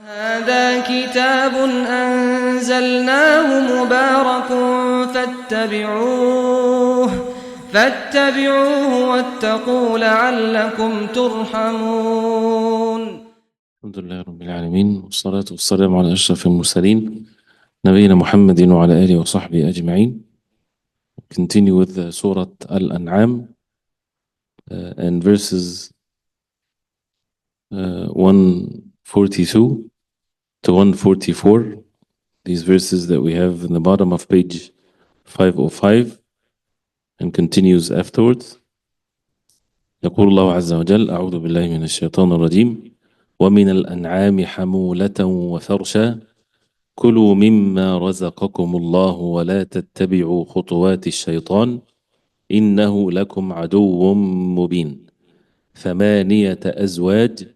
هذا كتاب أنزلناه مبارك فاتبعوه واتقوا لعلكم ترحمون. الحمد لله رب العالمين، والصلاة والسلام على أشرف المرسلين نبينا محمد وعلى آله وصحبه أجمعين. Continue with the Surah Al-An'am and verses 142 to 144. These verses that we have in the bottom of page 505 and continues afterwards. يقول الله عز وجل: أعوذ بالله من الشيطان الرجيم. ومن الأنعام حمولة وفرشا كلوا مما رزقكم الله ولا تتبعوا خطوات الشيطان إنه لكم عدو مبين. 8 أزواج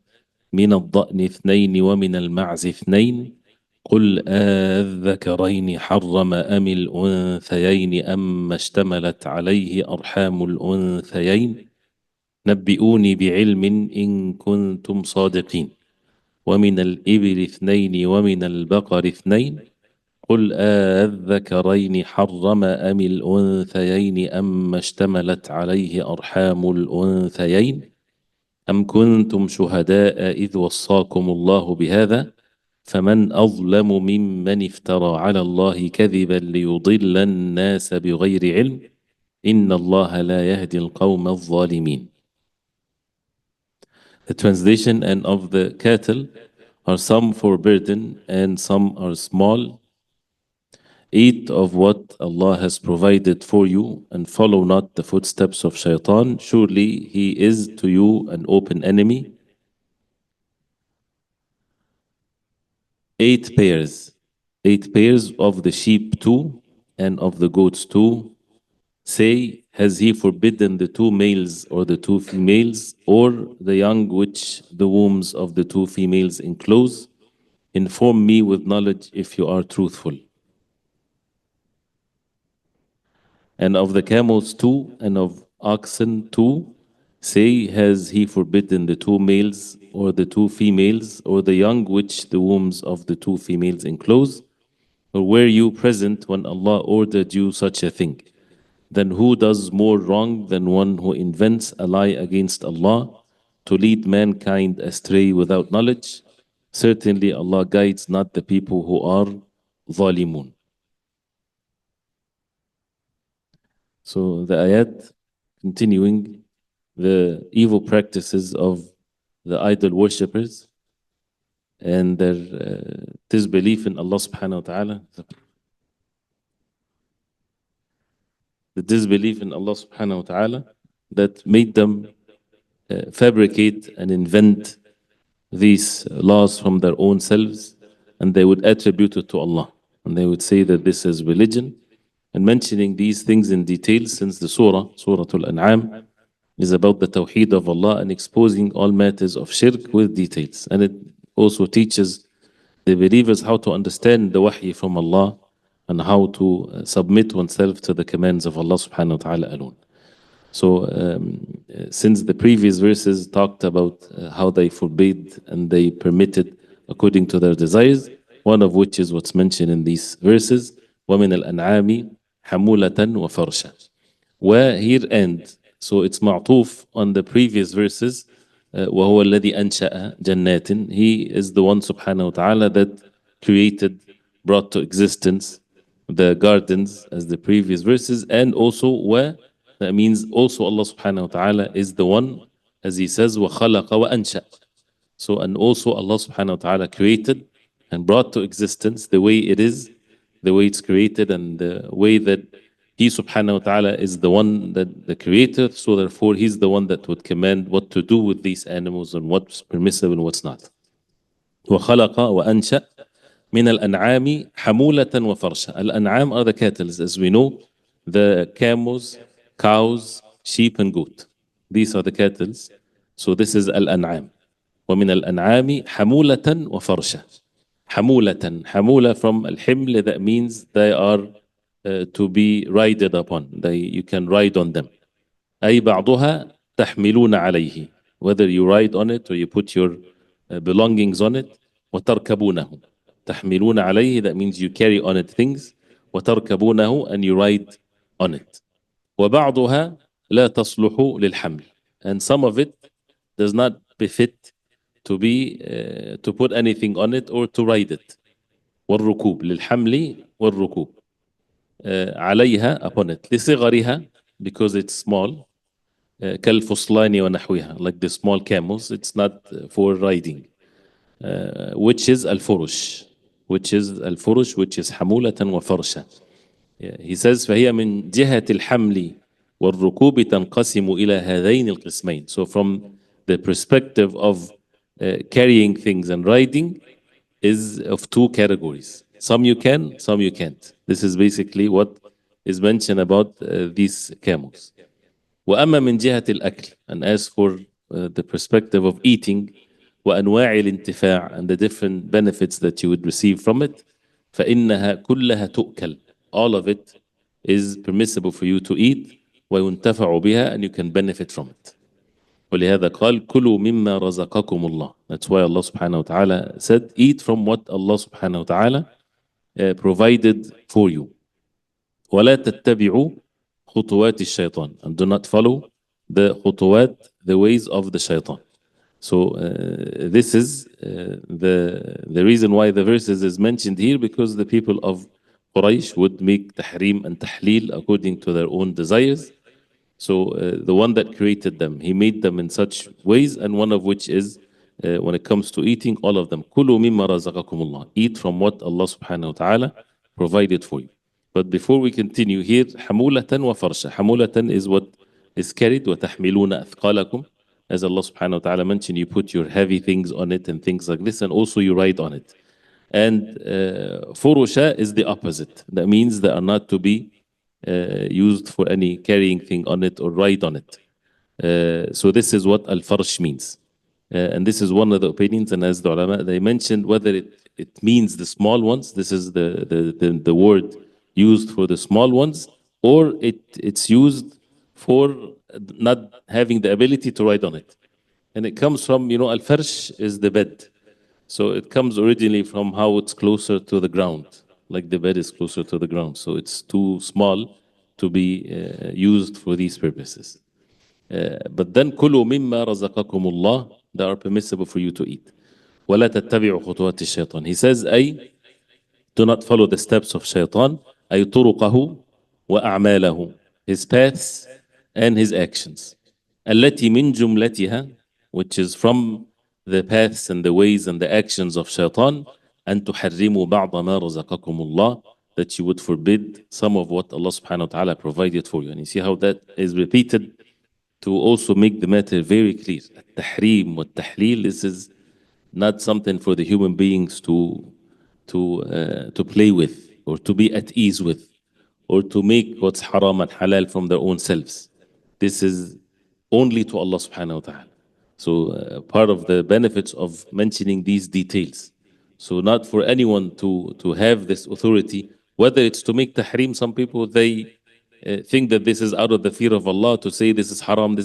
من الضأن 2 ومن المعز 2 قل آذكرين حرم أم الأنثيين أم اشتملت عليه أرحام الأنثيين نبئوني بعلم إن كنتم صادقين. ومن الإبل 2 ومن البقر 2 قل آذكرين حرم أم الأنثيين أم اشتملت عليه أرحام الأنثيين أم كنتم شهداء إذ وصاكم الله بهذا فمن أظلم ممن افترى على الله كذبا ليضل الناس بغير علم إن الله لا يهدي القوم الظالمين. The translation: and of the cattle are some for burden and some are small. Eat of what Allah has provided for you and follow not the footsteps of shaitan. Surely he is to you an open enemy. 8 pairs. 8 pairs of the sheep too and of the goats too. Say, has he forbidden the 2 males or the 2 females or the young which the wombs of the 2 females enclose? Inform me with knowledge if you are truthful. And of the camels too, and of oxen too, say, has he forbidden the 2 males or the 2 females, or the young which the wombs of the 2 females enclose? Or were you present when Allah ordered you such a thing? Then who does more wrong than one who invents a lie against Allah to lead mankind astray without knowledge? Certainly Allah guides not the people who are ظالمون. So the ayat continuing the evil practices of the idol worshippers and their disbelief in Allah subhanahu wa ta'ala. The disbelief in Allah subhanahu wa ta'ala that made them fabricate and invent these laws from their own selves, and they would attribute it to Allah, and they would say that this is religion. And mentioning these things in detail, since the Surah Al-An'am, is about the Tawheed of Allah and exposing all matters of shirk with details. And it also teaches the believers how to understand the wahy from Allah and how to submit oneself to the commands of Allah subhanahu wa ta'ala alone. So since the previous verses talked about how they forbade and they permitted according to their desires, one of which is what's mentioned in these verses, وَمِنَ الْأَنْعَامِ حَمُولَةً وَفَرْشًا. Where here end, so it's ma'tuf on the previous verses, وَهُوَ الَّذِي أَنْشَأَ جَنَّاتٍ. He is the one subhanahu wa ta'ala that created, brought to existence the gardens as the previous verses, and also where, that means also Allah subhanahu wa ta'ala is the one, as he says, وَخَلَقَ وَأَنْشَأَ. So, and also Allah subhanahu wa ta'ala created and brought to existence the way it is, the way it's created, and the way that He subhanahu wa ta'ala is the one that the creator, so therefore He's the one that would command what to do with these animals and what's permissible and what's not. وَخَلَقَ وَأَنْشَأَ مِنَ الْأَنْعَامِ حَمُولَةً وَفَرْشًا. Al-An'am are the cattle, as we know, the camels, cows, sheep and goat. These are the cattle. So this is Al-An'am. وَمِنَ الْأَنْعَامِ حَمُولَةً وَفَرْشًا. حَمُولَةً. حَمُولَة from al-himl, that means they are to be rided upon. You can ride on them. أي بعضها تحملون عليه. Whether you ride on it or you put your belongings on it, وتركبونه. تحملون عليه, that means you carry on it things. وتركبونه, and you ride on it. وبعضها لا تصلح للحمل, and some of it does not befit to be to put anything on it or to ride it. والركوب, للحمل والركوب. عليها, upon it. لصغرها, because it's small. كالفصلان ونحوها, like the small camels, it's not for riding. Which is الفرش, which is حمولة وفرشة. He says فهي من جهة الحمل والركوب تنقسم إلى هذين القسمين. So from the perspective of carrying things and riding is of two categories. Some you can, some you can't. This is basically what is mentioned about these camels. وأما من جهة الأكل, and as for the perspective of eating وأنواع الانتفاع and the different benefits that you would receive from it, فإنها كلها تؤكل. All of it is permissible for you to eat وينتفع بها, and you can benefit from it. ولهذا قال كلوا مما رزقكم الله. That's why Allah subhanahu wa ta'ala said eat from what Allah subhanahu wa ta'ala provided for you. ولا تتبعوا خطوات الشيطان, and do not follow the خطوات, the ways of the shaitan. So this is the reason why the verses is mentioned here, because the people of Quraysh would make tahrim and tahleel according to their own desires. So the one that created them, he made them in such ways, and one of which is when it comes to eating, all of them. كُلُوا مِمَّا رَزَقَكُمُ اللَّهِ. Eat from what Allah subhanahu wa ta'ala provided for you. But before we continue here, حمولة وفرشة. حمولة is what is carried, وتحملون أثقالكم. As Allah subhanahu wa ta'ala mentioned, you put your heavy things on it and things like this, and also you ride on it. And furusha is the opposite. That means they are not to be used for any carrying thing on it or ride on it. So this is what al-farsh means. And this is one of the opinions, and as the ulama, they mentioned whether it means the small ones, this is the word used for the small ones, or it's used for not having the ability to ride on it. And it comes from, al-farsh is the bed. So it comes originally from how it's closer to the ground, like the bed is closer to the ground. So it's too small to be used for these purposes. But then كلوا مما رزقكم الله, they are permissible for you to eat. ولا تتبعوا خطوات الشيطان. He says أي, do not follow the steps of shaitan, أي طرقه وأعماله, his paths and his actions. التي من جملتها, which is from the paths and the ways and the actions of shaitan, أن تحرموا بعض ما رزقكم الله, that you would forbid some of what Allah subhanahu wa ta'ala provided for you. And you see how that is repeated to also make the matter very clear. التحريم والتحليل, this is not something for the human beings to play with, or to be at ease with, or to make what's haram and halal from their own selves. This is only to Allah subhanahu wa ta'ala. So part of the benefits of mentioning these details. So not for anyone to have this authority, whether it's to make tahrim. Some people, they think that this is out of the fear of Allah, to say this is haram,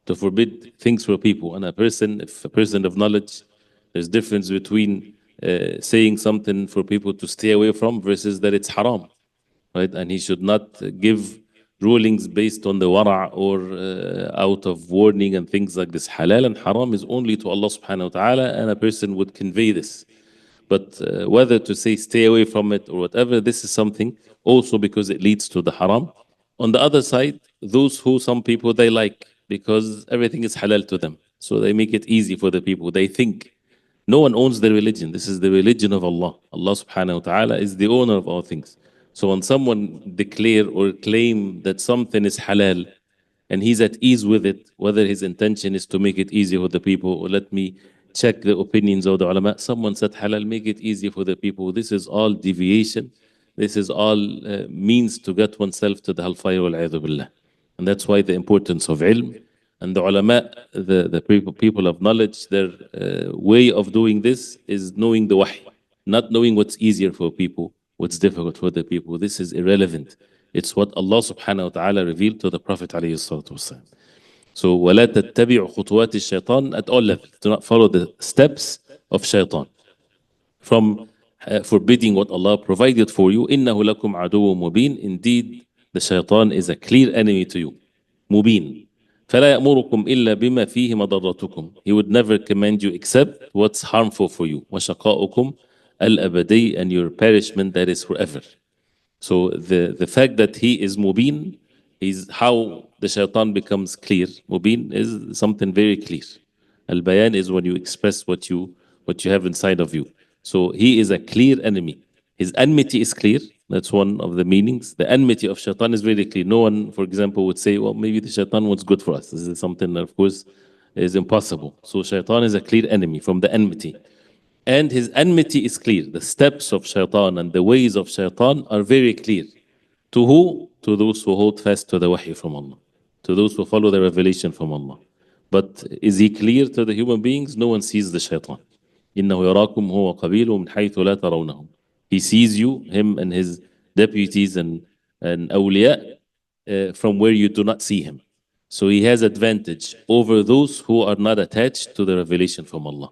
to forbid things for people. And if a person of knowledge, there's difference between saying something for people to stay away from versus that it's haram, right? And he should not give rulings based on the wara' or out of warning and things like this. Halal and haram is only to Allah subhanahu wa ta'ala, and a person would convey this. But whether to say stay away from it or whatever, this is something also because it leads to the haram. On the other side, those who some people they like because everything is halal to them. So they make it easy for the people. They think no one owns the religion. This is the religion of Allah. Allah subhanahu wa ta'ala is the owner of all things. So when someone declare or claim that something is halal and he's at ease with it, whether his intention is to make it easy for the people, or let me check the opinions of the ulama, someone said halal, make it easy for the people. This is all deviation. This is all means to get oneself to the hellfire, wal-'iyadhu billah. And that's why the importance of ilm. And the ulama, the people of knowledge, their way of doing this is knowing the wahy, not knowing what's easier for people, what's difficult for the people. This is irrelevant. It's what Allah subhanahu wa ta'ala revealed to the Prophet alayhi salatu wasalam. So, وَلَا تَتَّبِعُ خُطُوَاتِ الشَّيْطَانِ, at all levels. Do not follow the steps of shaitan. from forbidding what Allah provided for you. إِنَّهُ لَكُمْ عَدُوٌ مُبِينٌ. Indeed, the shaitan is a clear enemy to you. مُبِين. فَلَا يَأْمُرُكُمْ إِلَّا بِمَا فِيهِ مَضَرَّتُكُم. He would never command you except what's harmful for you. وَشَقَاؤُكُمْ الْأَبَدِي, and your perishment that is forever. So the fact that he is mubin is how the shaitan becomes clear. Mubin is something very clear. Al-bayan is when you express what you have inside of you. So he is a clear enemy. His enmity is clear. That's one of the meanings. The enmity of shaitan is very clear. No one, for example, would say, well, maybe the shaitan wants good for us. This is something that, of course, is impossible. So shaitan is a clear enemy from the enmity. And his enmity is clear. The steps of shaitan and the ways of shaitan are very clear. To who? To those who hold fast to the wahy from Allah. To those who follow the revelation from Allah. But is he clear to the human beings? No one sees the shaitan. إِنَّهُ يَرَاكُمْ هُوَ قَبِيلُهُ مِنْ حَيْثُ لَا تَرَوْنَهُم. He sees you, him and his deputies and awliya, from where you do not see him. So he has advantage over those who are not attached to the revelation from Allah.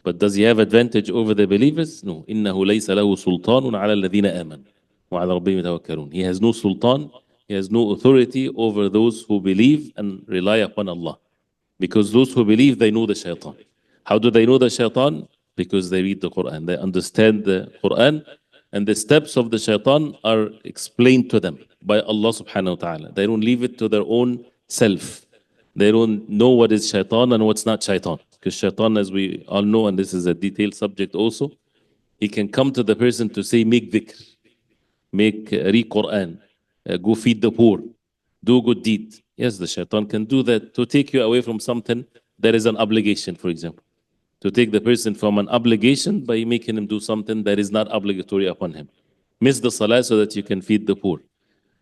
But does he have advantage over the believers? No. إِنَّهُ لَيْسَ لَهُ سُلْطَانٌ عَلَى الَّذِينَ آمَنُوا وَعَلَى رَبِّهِمْ يَتَوَكَّلُونَ. He has no sultan, he has no authority over those who believe and rely upon Allah. Because those who believe, they know the shaitan. How do they know the shaitan? Because they read the Quran. They understand the Quran, and the steps of the shaitan are explained to them by Allah subhanahu wa ta'ala. They don't leave it to their own self. They don't know what is shaitan and what's not shaitan. Because shaitan, as we all know, and this is a detailed subject also, he can come to the person to say, make dhikr, read Quran, go feed the poor, do good deed. Yes, the shaitan can do that to take you away from something that is an obligation, for example. To take the person from an obligation by making him do something that is not obligatory upon him. Miss the salah so that you can feed the poor.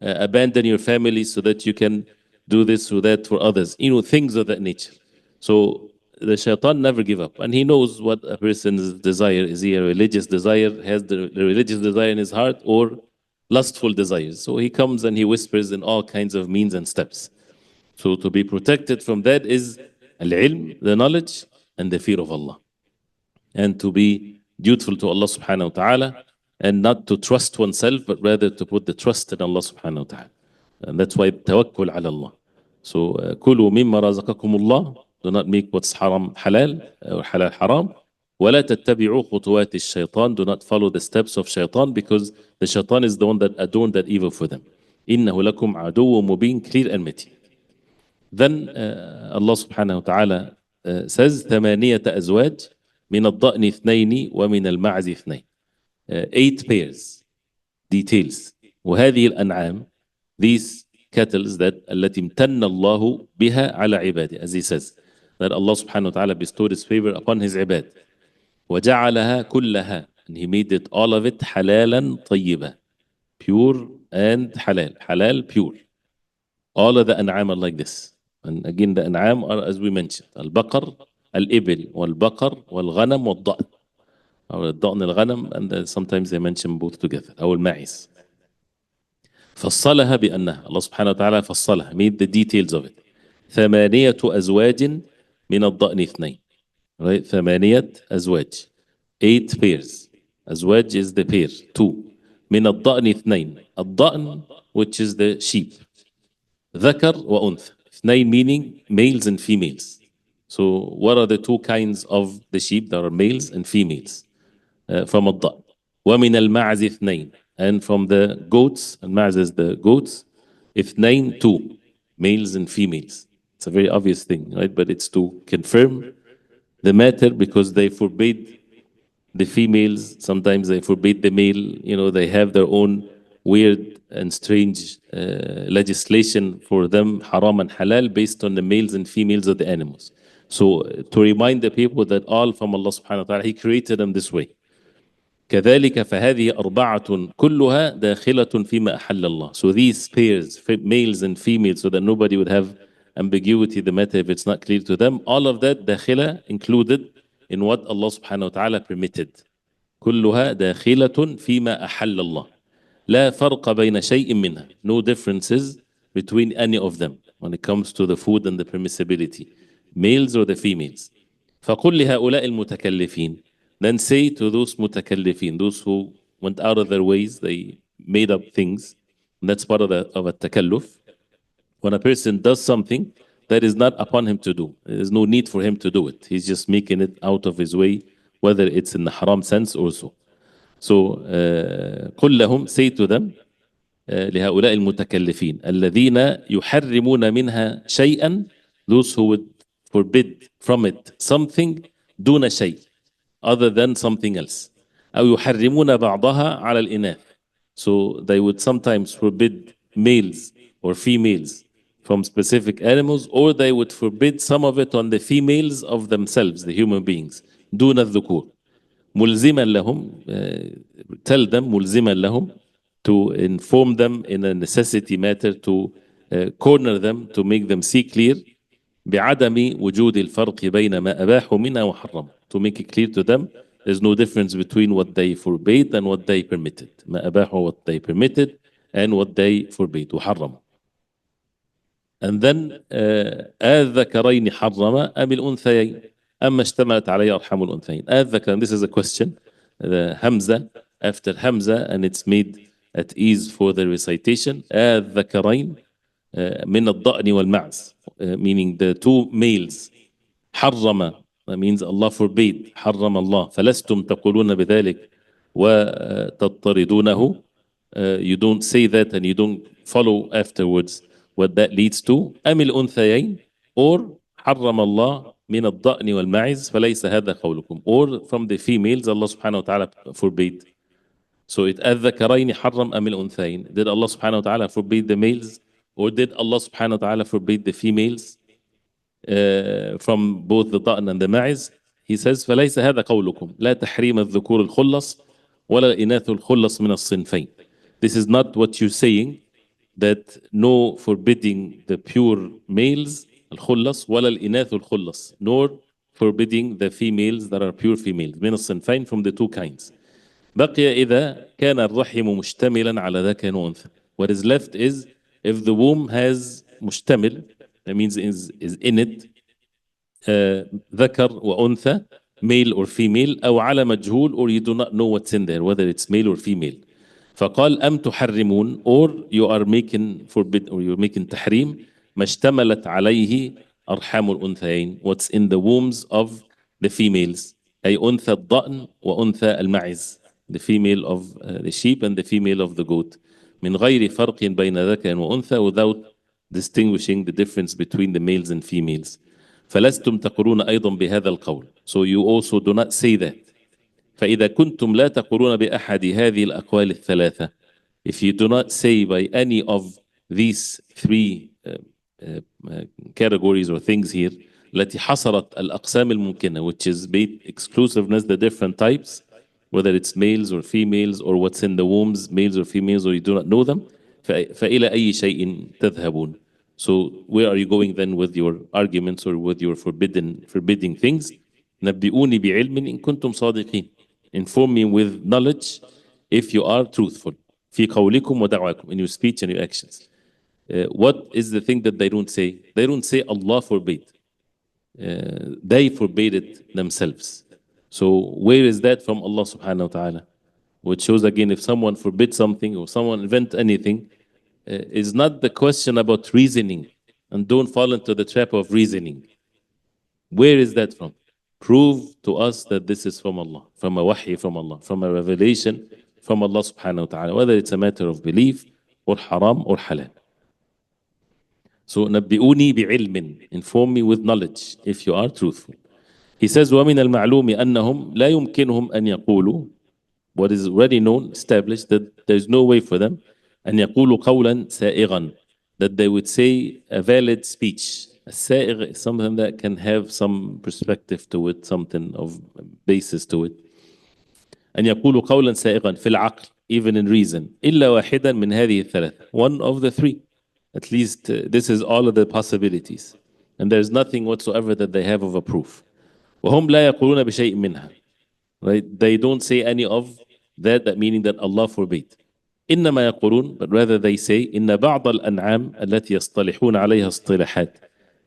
Abandon your family so that you can do this or that for others. You know, things of that nature. So the shaitan never give up. And he knows what a person's desire is. He a religious desire, has the religious desire in his heart, or lustful desires. So he comes and he whispers in all kinds of means and steps. So to be protected from that is al-ilm, the knowledge, and the fear of Allah. And to be dutiful to Allah subhanahu wa ta'ala, and not to trust oneself, but rather to put the trust in Allah subhanahu wa ta'ala. And that's why tawakkul ala Allah. So, كُلُوا مِمَّا رَزَقَكُمُ اللَّهُ. Do not make what's haram halal, or halal haram. وَلَا تَتَّبِعُوا خُطُوَاتِ الشَّيْطَانِ. Do not follow the steps of shaitan, because the shaitan is the one that adorned that evil for them. إِنَّهُ لَكُمْ عَدُوٌّ مُبِينٌ. Clear enmity. Then Allah subhanahu wa ta'ala says ثمانية أزواج من الضأن اثنين ومن المعز اثنين. 8 pairs. Details. وهذه الأنعام, these cattle that التي امتن الله بها على عباده, as he says, that Allah subhanahu wa ta'ala bestowed his favor upon his ibad. وجعلها كلها, and he made it, all of it, حلالا طيبا, pure and halal. Halal, pure. All of the an'am are like this. And again, the an'am are, as we mentioned, al-baqar, al-ibil, wal-baqar, wal-ghanam, wal-da'n. Or al-da'n, al-ghanam, and sometimes they mention both together. Or al-ma'is. فصلها بأنها, Allah subhanahu wa ta'ala فصلها, made the details of it. ثمانية أزواج من الضأن اثنين. Right? ثمانية أزواج. 8 pairs. أزواج is the pair, 2. من الضأن اثنين. الضأن, which is the sheep. ذكر وأنثى. اثنين meaning males and females. So what are the 2 kinds of the sheep? There are males and females from الضأن. ومن المعز اثنين. And from the goats, and المعز is the goats, اثنين, 2, males and females. It's a very obvious thing, right? But it's to confirm the matter, because they forbade the females, sometimes they forbade the male. You know, they have their own weird and strange legislation for them, haram and halal, based on the males and females of the animals. So to remind the people that all from Allah subhanahu wa ta'ala, He created them this way. كذلك فهذه أربعة كلها داخلة فيما أحل الله. So these pairs, males and females, so that nobody would have ambiguity the matter if it's not clear to them, all of that داخلة, included in what Allah subhanahu wa ta'ala permitted. كلها داخلة فيما أحل الله. لا فرق بين شيء منها. No differences between any of them when it comes to the food and the permissibility, males or the females. فقل لهؤلاء المتكلفين. then say to those mutakallifin, those who went out of their ways, they made up things, and that's part of a takalluf. When a person does something that is not upon him to do, there's no need for him to do it. He's just making it out of his way, whether it's in the haram sense or so. So, قل لهم, say to them, لهؤلاء المتكلفين الذين يحرمون منها شيئا, those who would forbid from it something دون شيء, other than something else. أو يحرمون بعضها على الإناث. So they would sometimes forbid males or females from specific animals, or they would forbid some of it on the females of themselves, the human beings, دون الذكور. ملزما لهم, tell them, ملزما لهم, to inform them in a necessity matter, to corner them, to make them see clear, بعدم وجود الفرق بين ما أباحوا منها وحرموا, to make it clear to them there's no difference between what they forbade and what they permitted. ما أباحوا, what they permitted, and what they forbade, وحرموا. And then الذكرين حرم أم الأنثيين أما اشتملت عليه أرحام الأنثيين. الذكر, this is a question, the Hamza after Hamza, and it's made at ease for the recitation. الذكرين من الضأن والمعز, meaning the two males. حرم, that means Allah forbade, حرم الله. فلستم تقولون بذلك وتضطردونه, you don't say that and you don't follow afterwards what that leads to. أم الأنثيين, or حرم الله من الضأن والمعز فليس هذا قولكم, or from the females Allah subhanahu wa ta'ala forbade. So it الذكرين حرم أم الأنثيين, did Allah subhanahu wa ta'ala forbade the males, or did Allah subhanahu wa ta'ala forbade the females from both the ضأن and the معز? He says فليس هذا قولكم لا تحريم الذكور الخلص ولا الإناث الخلص من الصنفين. This is not what you're saying, that no forbidding the pure males الخلص ولا الإناث الخلص, nor forbidding the females that are pure females من الصنفين, from the two kinds. بقي إذا كان الرحم مشتملا على ذكر وأنثى. What is left is if the womb has مشتمل, that means is in it ذكر وأنثى, male or female, أو على مجهول, or you do not know what's in there, whether it's male or female. فقال أم تحرمون, or you are making forbid, or you're making تحريم ما اشتملت عليه أرحام الأنثيين, what's in the wombs of the females, أي أنثى الضأن وأنثى المعز, the female of the sheep and the female of the goat, من غير فرق بين ذكر وأنثى, without distinguishing the difference between the males and females. فلستم تقولون أيضا بهذا القول, so you also do not say that. فإذا كنتم لا تقولون بأحد هذه الأقوال الثلاثة, if you do not say by any of these three categories or things here, التي حصرت الأقسام الممكنة, which is exclusiveness, the different types, whether it's males or females, or what's in the wombs, males or females, or you do not know them, فإلى أي شيء تذهبون. So where are you going then with your arguments or with your forbidding things? نبئوني بعلم إن كنتم صادقين. Inform me with knowledge if you are truthful. في قولكم ودعواكم, in your speech and your actions. What is the thing that they don't say? They don't say Allah forbade. They forbade it themselves. So where is that from Allah subhanahu wa ta'ala? Which shows again, if someone forbids something or someone invent anything, it's not the question about reasoning, and don't fall into the trap of reasoning. Where is that from? Prove to us that this is from Allah, from a wahy from Allah, from a revelation from Allah subhanahu wa ta'ala, whether it's a matter of belief or haram or halal. So نبئوني بعلم, inform me with knowledge if you are truthful. He says ومن المعلوم أنهم لا يمكنهم أن يقولوا, what is already known, established, that there is no way for them أن يقولوا قولا سائغا, that they would say a valid speech. السائغ is something that can have some perspective to it, something of basis to it. أن يقولوا قولا سائغا في العقل, even in reason, إلا واحدا من هذه الثلاثة, one of the three. At least this is all of the possibilities, and there's nothing whatsoever that they have of a proof. وهم لا يقولون بشيء منها, right? They don't say any of that, meaning that Allah forbade. إنما يقولون, but rather they say إن بعض الأنعام التي يصطلحون عليها اصطلاحات,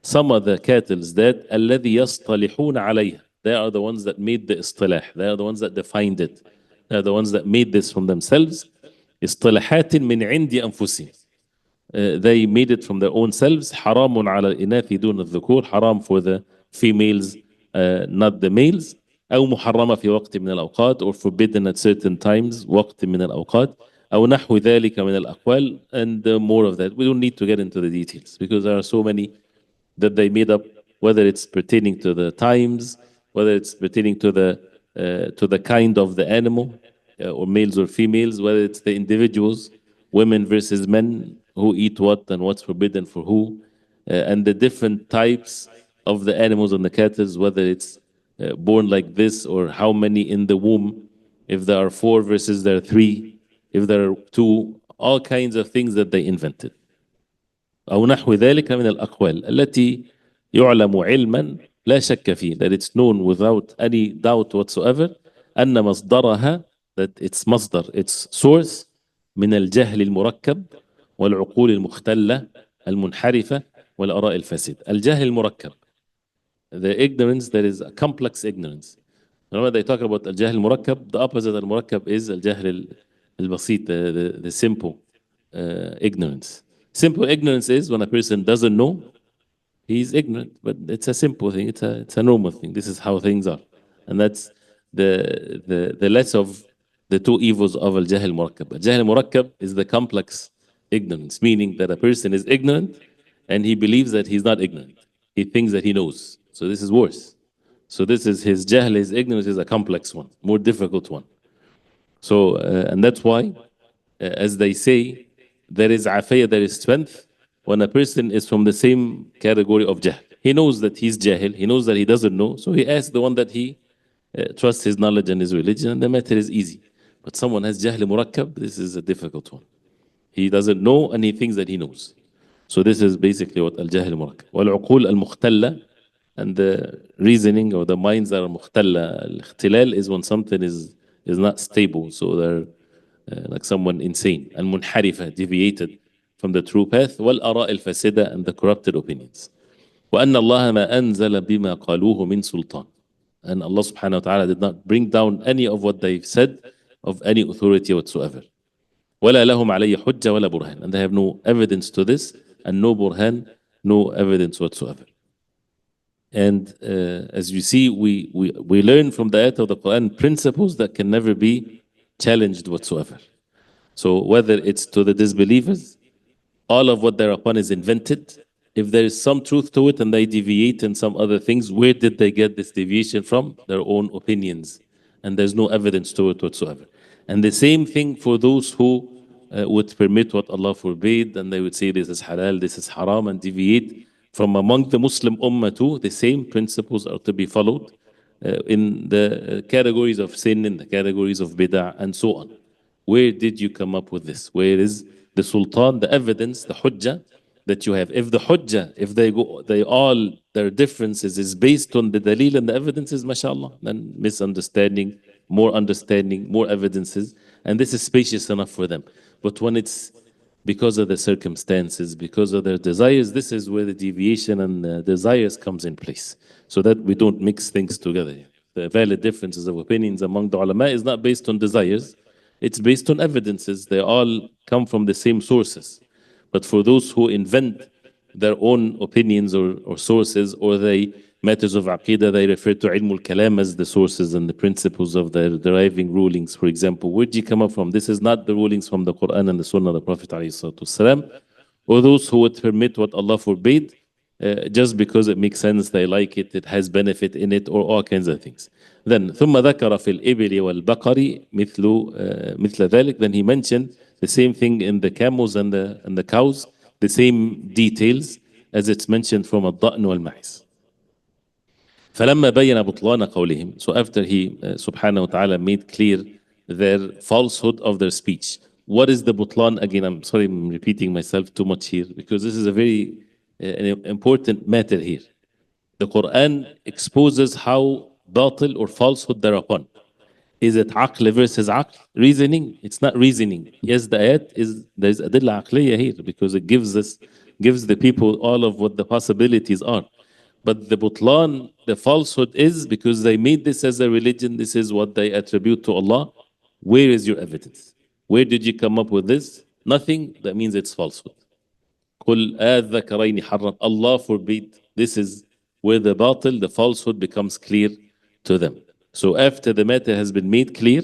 some of the cattle that الذي يصطلحون عليها, They are the ones that made the istilah. They are the ones that defined it. They are the ones that made this from themselves. اصطلاحات من عند أنفسهم. They made it from their own selves. حرام على الإناث دون الذكور. حرام for the females, not the males. أو محرمة في وقت من الأوقات, or forbidden at certain times, وقت من الأوقات. أو نحو ذلك من الأقوال, and more of that. We don't need to get into the details because there are so many that they made up, whether it's pertaining to the times, whether it's pertaining to the kind of the animal, or males or females, whether it's the individuals, women versus men, who eat what and what's forbidden for who, and the different types of the animals and the cattle, whether it's born like this or how many in the womb, if there are 4 versus there are 3, if there are 2, all kinds of things that they invented. أو نحو ذلك من الأقوال التي يعلم علما لا شك فيه, that it's known without any doubt whatsoever, أن مصدرها, that its مصدر, its source, من الجهل المركب والعقول المختلة المنحرفة والآراء الفاسدة. الجهل المركب, the ignorance that is a complex ignorance. Remember they talk about الجهل المركب, the opposite of المركب is الجهل البسيط, the simple ignorance. Simple ignorance is when a person doesn't know, he's ignorant, but it's a simple thing, it's a normal thing. This is how things are. And that's the less of the two evils of al-jahl murakkab. Al-jahl murakkab is the complex ignorance, meaning that a person is ignorant and he believes that he's not ignorant. He thinks that he knows. So this is worse. So this is his jahl, his ignorance is a complex one, more difficult one. So, and that's why, as they say, there is afiyah, there is strength when a person is from the same category of jahl. He knows that he's jahil, he knows that he doesn't know, so he asks the one that he trusts his knowledge and his religion, and the matter is easy. But someone has jahl murakkab, this is a difficult one. He doesn't know and he thinks that he knows. So this is basically what al-jahl murakkab. Wal-uqul al-mukhtalla, and the reasoning or the minds that are mukhtalla. Al-ikhtilal is when something is not stable, so they're like someone insane, and munharifa, deviated from the true path, والآراء الفاسدة, and the corrupted opinions. وأن الله ما أنزل بما قالوه من سلطان. And Allah subhanahu wa ta'ala did not bring down any of what they've said of any authority whatsoever. ولا لهم عليه حجة ولا برهان. And they have no evidence to this, and no burhan, no evidence whatsoever. And as you see, we learn from the ayat of the Quran principles that can never be challenged whatsoever. So whether it's to the disbelievers, all of what they're upon is invented. If there is some truth to it and they deviate in some other things, where did they get this deviation from? Their own opinions. And there's no evidence to it whatsoever. And the same thing for those who would permit what Allah forbade, and they would say this is halal, this is haram, and deviate from among the Muslim ummah too. The same principles are to be followed in the categories of sin, in the categories of bid'ah, and so on. Where did you come up with this? Where is the sultan, the evidence, the hujjah that you have? If the hujjah, if they all, their differences is based on the dalil and the evidences, mashallah, then misunderstanding, more evidences, and this is spacious enough for them. But when it's because of the circumstances, because of their desires, this is where the deviation and desires comes in place, so that we don't mix things together. The valid differences of opinions among the ulama is not based on desires, it's based on evidences. They all come from the same sources. But for those who invent their own opinions or sources, or they matters of aqidah, they refer to ilm al-kalam as the sources and the principles of their deriving rulings. For example, where did you come up from? This is not the rulings from the Quran and the Sunnah of the Prophet ﷺ. Or those who would permit what Allah forbade just because it makes sense, they like it, it has benefit in it, or all kinds of things. Then ثم ذكر في الإبل والبقر مثل ذلك. Then he mentioned the same thing in the camels and the cows, the same details as it's mentioned from الضأن والمعز. فلما بين بطلان قولهم, so after he subhanahu wa ta'ala made clear their falsehood of their speech. What is the butlan? Again, I'm sorry, I'm repeating myself too much here, because this is a very an important matter here. The Quran exposes how batil or falsehood they're upon. Is it aql versus aql? Reasoning? It's not reasoning. Yes, the ayat there's adilla aqliya here, because it gives the people all of what the possibilities are. But the butlan, the falsehood is because they made this as a religion, this is what they attribute to Allah. Where is your evidence? Where did you come up with this? Nothing, that means it's falsehood. قُلْ آذَّكَرَيْنِ حَرَّمْ. Allah forbid. This is where the batil, the falsehood becomes clear to them. So after the matter has been made clear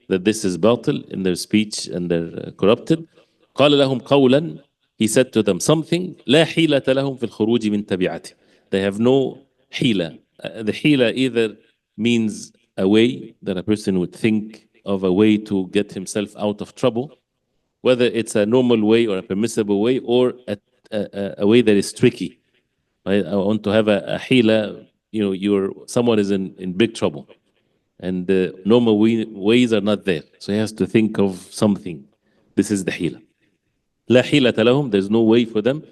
that this is batil in their speech and they're corrupted, قَالَ لَهُمْ قَوْلًا. He said to them something, لا حيلة لهم في الخروج من تبعته. They have no hila. The hila either means a way that a person would think of a way to get himself out of trouble, whether it's a normal way or a permissible way or a way that is tricky. Right? I want to have a hila, someone is in big trouble and the normal ways are not there. So he has to think of something. This is the hila. لا حيلة لهم, there's no way for them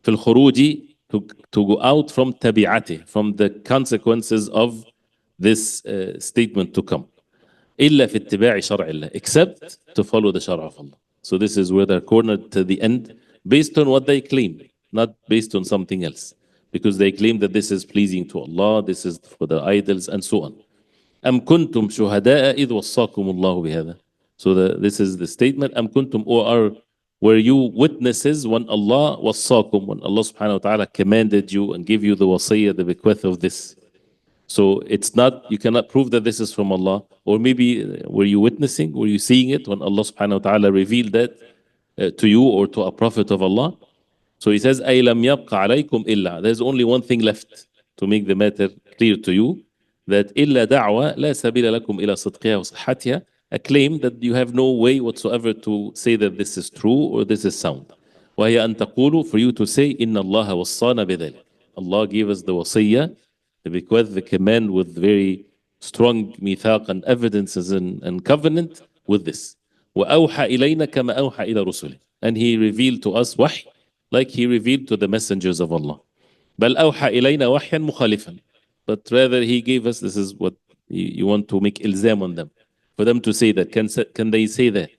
في الخروج to go out from tabi'ati, from the consequences of this statement to come. إلا في اتباع شرع الله, except to follow the shara of Allah. So this is where they're cornered to the end based on what they claim, not based on something else. Because they claim that this is pleasing to Allah, this is for the idols and so on. أم كنتم شهداء إذ وصاكم الله بهذا. So this is the statement. أم كنتم, or were you witnesses when Allah wassakum, when Allah subhanahu wa ta'ala commanded you and gave you the wasiyah, the bequest of this. So it's not, you cannot prove that this is from Allah. Or maybe were you witnessing, were you seeing it when Allah subhanahu wa ta'ala revealed that to you or to a prophet of Allah? So he says, أَيْ لَمْ يَبْقَ عَلَيْكُمْ إِلَّا. There's only one thing left to make the matter clear to you, that إِلَّا دَعْوَى لَا سَبِيلَ لَكُمْ إِلَى صِدْقِهَا وَصِحَّتِهَا, a claim that you have no way whatsoever to say that this is true or this is sound. وَهِيَ أَن تَقُولُوا, for you to say, إِنَّ اللَّهَ وَصَّانَ بِذَلِكَ. Allah gave us the wasiyah, the bequest, the command with very strong mithaq and evidences and covenant with this. وَأَوْحَى إِلَيْنَا كَمَا أَوْحَى إِلَى رُسُلِهِ. And he revealed to us wahy, like he revealed to the messengers of Allah. بَلْ أَوْحَى إِلَيْنَا وَحْيًا مُخَالِفًا. But rather he gave us, this is what you want to make ilzam on them. For them to say that, can they say that?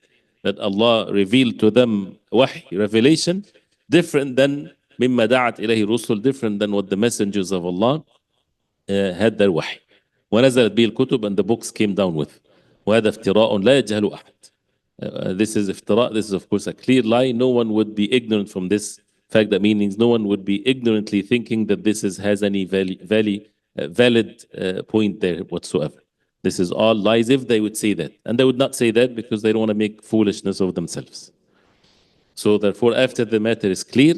That Allah revealed to them wahy, revelation, different than مما دعت إليه الرسل, different than what the messengers of Allah had their wahy. ونزلت به الكتب, and the books came down with. وهذا افتراء لا يجهل أحد. This is افتراء, this is of course a clear lie. No one would be ignorant from this fact, that means no one would be ignorantly thinking that this has any valid point there whatsoever. This is all lies if they would say that. And they would not say that because they don't want to make foolishness of themselves. So therefore, after the matter is clear,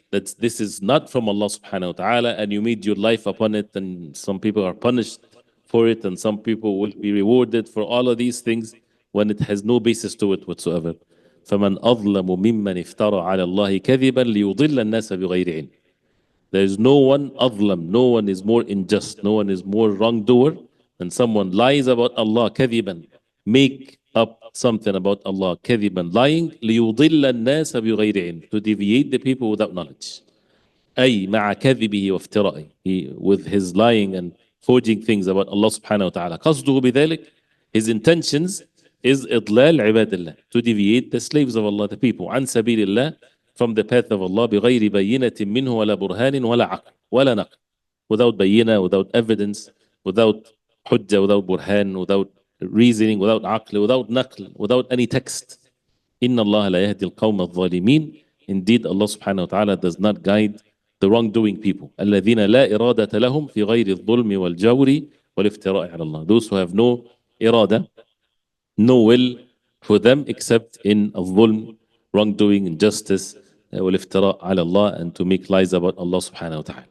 that this is not from Allah subhanahu wa ta'ala, and you made your life upon it, and some people are punished for it, and some people will be rewarded for all of these things when it has no basis to it whatsoever. فَمَنْ أَظْلَمُ مِمَّنِ افْتَرَى عَلَى اللَّهِ كَذِبًا لِيُضِلَّ النَّاسَ بِغَيْرِ عِلْمٍ. There is no one أظلم, no one is more unjust, no one is more wrongdoer than someone lies about Allah كذبا, make up something about Allah كذبا, lying, ليضل الناس بغير علم, to deviate the people without knowledge. أي مع كذبه وافترائه, with his lying and forging things about Allah subhanahu wa ta'ala. قصده بذلك, his intentions is إضلال عباد الله, to deviate the slaves of Allah, the people, عن سبيل الله, from the path of Allah, بغير بينة منه ولا برهان ولا عقل ولا نقل, without bayina, without evidence, without hujjah, without burhan, without reasoning, without aql, without naql, without any text. إن الله لا يهدي القوم الظالمين. Indeed, Allah subhanahu wa ta'ala does not guide the wrongdoing people. الذين لا إرادة لهم في غير الظلم والجور والافتراء على الله. Those who have no irada, no will for them except in الظلم, wrongdoing, injustice, والافتراء على Allah, and to make lies about Allah subhanahu wa ta'ala.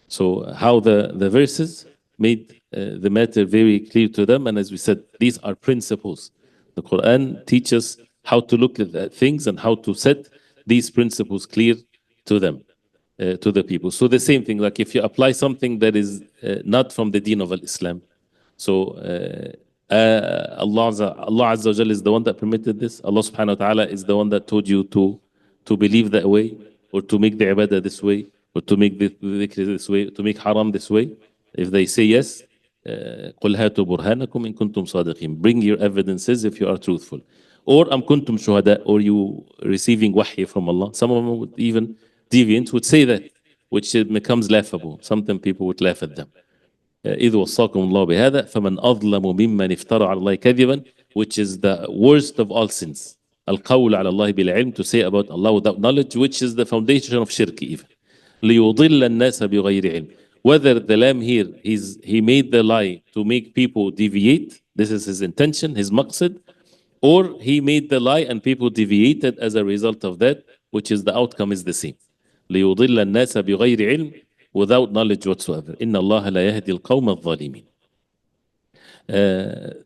So how the verses made the matter very clear to them, and as we said, these are principles. The Quran teaches how to look at things and how to set these principles clear to them, to the people. So the same thing, like if you apply something that is not from the deen of Islam, so Allah Azza wa Jal is the one that permitted this. Allah subhanahu wa ta'ala is the one that told you to believe that way, or to make the ibadah this way, or to make the dhikr this way, to make haram this way. If they say yes, قُلْ هَاتُوا بُرْهَانَكُمْ إِن كُنْتُمْ صَادِقِينَ. Bring your evidences if you are truthful. Or أَمْ كُنْتُمْ شُهَدَاء, or you receiving wahy from Allah. Some of them would even deviant would say that. which it becomes laughable. Sometimes people would laugh at them. إذ وصاكم الله بهذا فمن أظلم ممن افترى على الله كذبا, which is the worst of all sins. القول على الله بالعلم, to say about Allah without knowledge, which is the foundation of shirk even. ليضل الناس بغير علم. Whether the lamb here, he made the lie to make people deviate, this is his intention, his maqsid, or he made the lie and people deviated as a result of that, which is the outcome is the same. ليضل الناس بغير علم, without knowledge whatsoever. إن الله لا يهدي القوم الظالمين.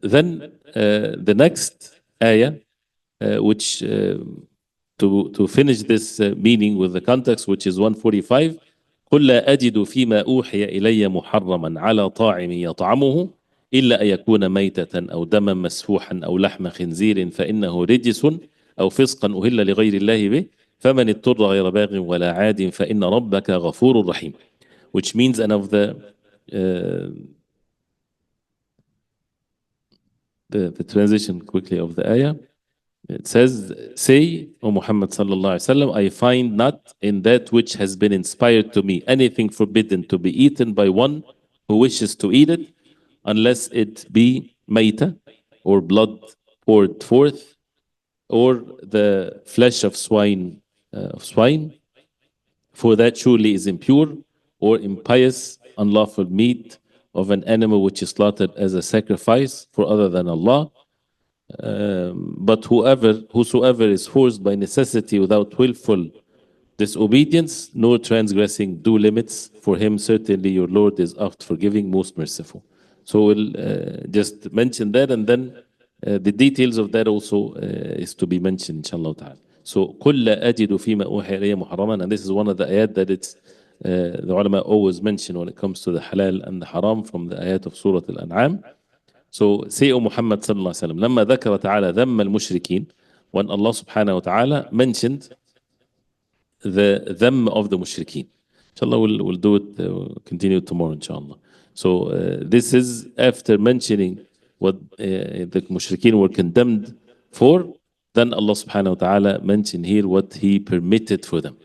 Then the next ayah, which to finish this meaning with the context, which is 145, قل لا أجد فيما أوحي إلي محرما على طاعم يطعمه إلا أن يكون ميتة أو دما مسفوحا أو لحم خنزير فإنه رجس أو فسقا أهل لغير الله به فمن اضطر غير باغ ولا عاد فإن ربك غفور رحيم. Which means, and of the transition quickly of the ayah, it says, say, O Muhammad sallallahu alaihi wasallam, I find not in that which has been inspired to me anything forbidden to be eaten by one who wishes to eat it, unless it be maita, or blood poured forth, or the flesh of swine, for that surely is impure, or impious, unlawful meat of an animal which is slaughtered as a sacrifice for other than Allah. But whosoever is forced by necessity without willful disobedience, nor transgressing due limits, for him certainly your Lord is oft forgiving, most merciful. So we'll just mention that, and then the details of that also is to be mentioned, inshallah ta'ala. So قُلْ لَا أَجِدُ فِيمَا أُوحِيَ إِلَيَّ مُحَرَّمًا, and this is one of the ayat that it's the ulama always mention when it comes to the halal and the haram from the ayat of Surah Al-An'am. So say, O Muhammad sallallahu alaihi wasallam, لما ذكر تعالى ذم المشركين, when Allah subhanahu wa ta'ala mentioned the them of the mushrikeen. Inshallah, we'll do it, continue tomorrow, inshallah. So this is after mentioning what the mushrikeen were condemned for, then Allah subhanahu wa ta'ala mentioned here what He permitted for them,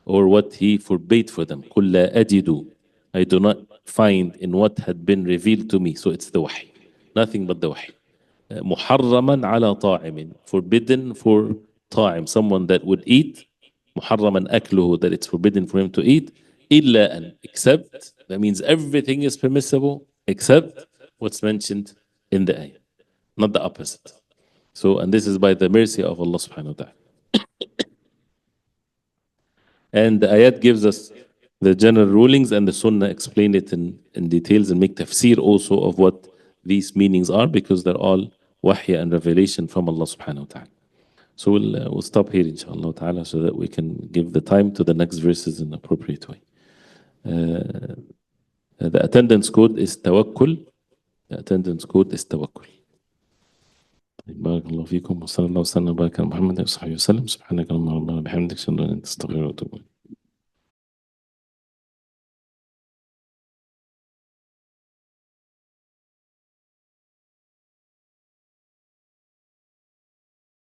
or what He forbade for them. قُلْ لَا أَجِدُ, I do not find in what had been revealed to me. So it's the wahy, nothing but the wahy. محرما على طاعم, forbidden for طاعم, someone that would eat. محرما أكله, that it's forbidden for him to eat. إلا أن, except, that means everything is permissible except what's mentioned in the ayah, not the opposite. So, and this is by the mercy of Allah subhanahu wa ta'ala. And the ayat gives us the general rulings, and the sunnah explain it in details and make tafseer also of what these meanings are, because they're all wahya and revelation from Allah subhanahu wa ta'ala. So we'll stop here inshallah ta'ala, so that we can give the time to the next verses in an appropriate way. The attendance code is tawakkul. The attendance code is tawakkul. بارك الله فيكم وصلى الله وسلم وبارك على محمد وصحبه وسلم. سبحانك اللهم ربنا وبحمدك اشهد ان لا اله الا انت استغفرك واتوب اليك.